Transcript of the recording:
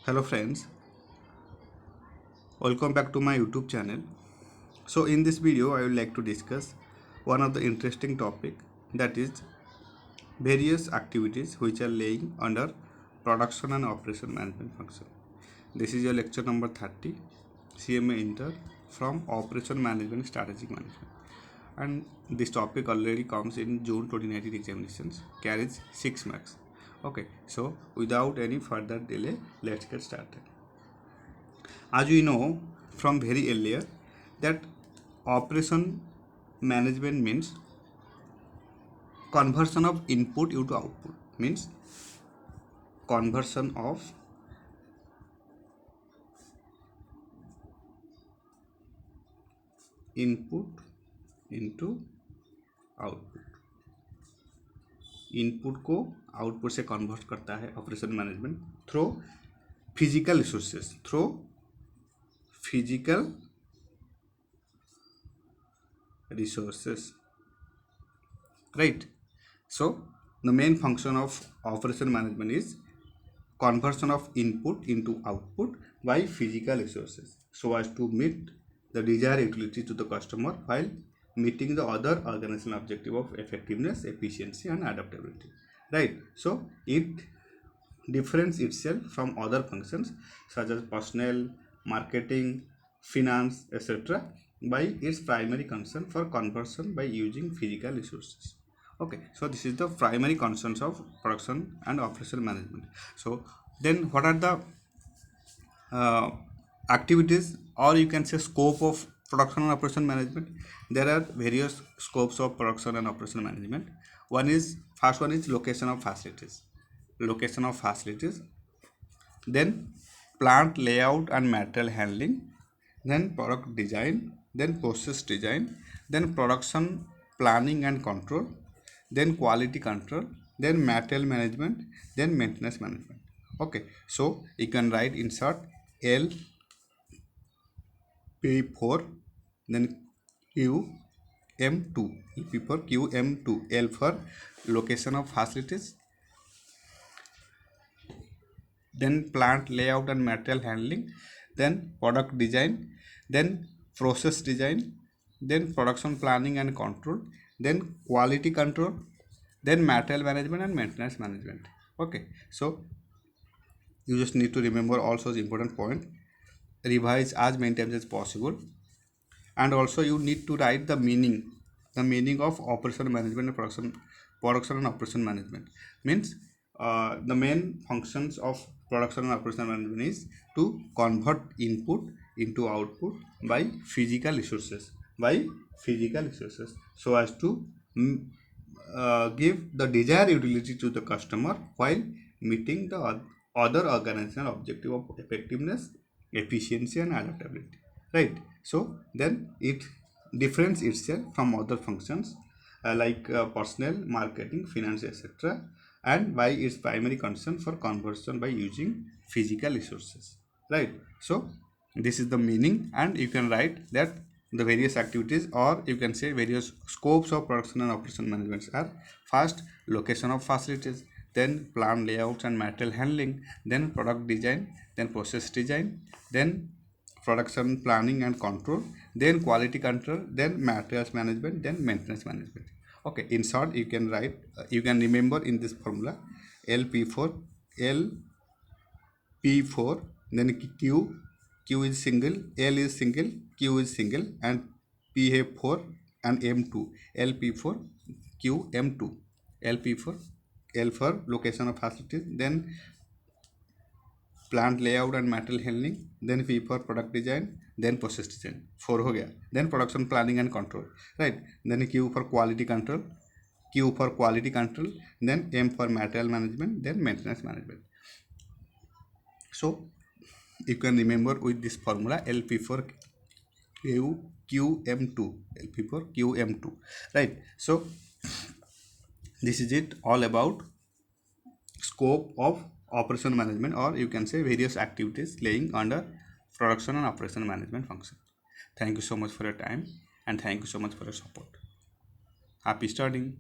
Hello friends, welcome back to my YouTube channel. So in this video I would like to discuss one of the interesting topic, that is various activities which are laying under production and operation management function. This is your lecture number 30, CMA Inter from Operation Management Strategic Management, and this topic already comes in June 2019 examinations, carries 6 marks. Okay, so without any further delay, let's get started. As we know from very earlier that operation management means conversion of input into output, means conversion of input into output. Input को output से convert करता है operation management through physical resources, right? So the main function of operation management is conversion of input into output by physical resources so as to meet the desired utility to the customer while meeting the other organizational objective of effectiveness, efficiency and adaptability, right? So it differentiates itself from other functions such as personnel, marketing, finance, etc. by its primary concern for conversion by using physical resources. Okay, so this is the primary concerns of production and operational management. So then what are the activities, or you can say scope of production and operation management? There are various scopes of production and operation management. First one is location of facilities, then plant layout and material handling, then product design, then process design, then production planning and control, then quality control, then material management, then maintenance management. Okay, so you can write in short L P4, then QM2, P for QM2, L for location of facilities, then plant layout and material handling, then product design, then process design, then production planning and control, then quality control, then material management and maintenance management. Okay, so you just need to remember all such important point, revise as many times as possible, and also you need to write the meaning of operation management and production and operation management. Means the main functions of production and operation management is to convert input into output by physical resources so as to give the desired utility to the customer while meeting the other organizational objective of effectiveness, efficiency and adaptability, right? So then it differentiates itself from other functions like personnel, marketing, finance, etc., and by its primary concern for conversion by using physical resources, right? So this is the meaning, and you can write that the various activities, or you can say various scopes of production and operation management are: first, location of facilities, then plan layouts and material handling, then product design, then process design, then production planning and control, then quality control, then materials management, then maintenance management. Okay, in short, you can write, you can remember in this formula LP4, LP4, then Q is single, L is single, Q is single, and PA4 and M2, LP4, Q, M2, LP4, L for location of facilities, then plant layout and material handling, then P for product design, then process design. 4 हो गया. Then production planning and control, right? Then Q for quality control, then M for material management, then maintenance management. So you can remember with this formula LP for QM2, LP for QM2, right? So this is it all about scope of operation management, or you can say various activities laying under production and operation management function. Thank you so much for your time, and thank you so much for your support. Happy studying.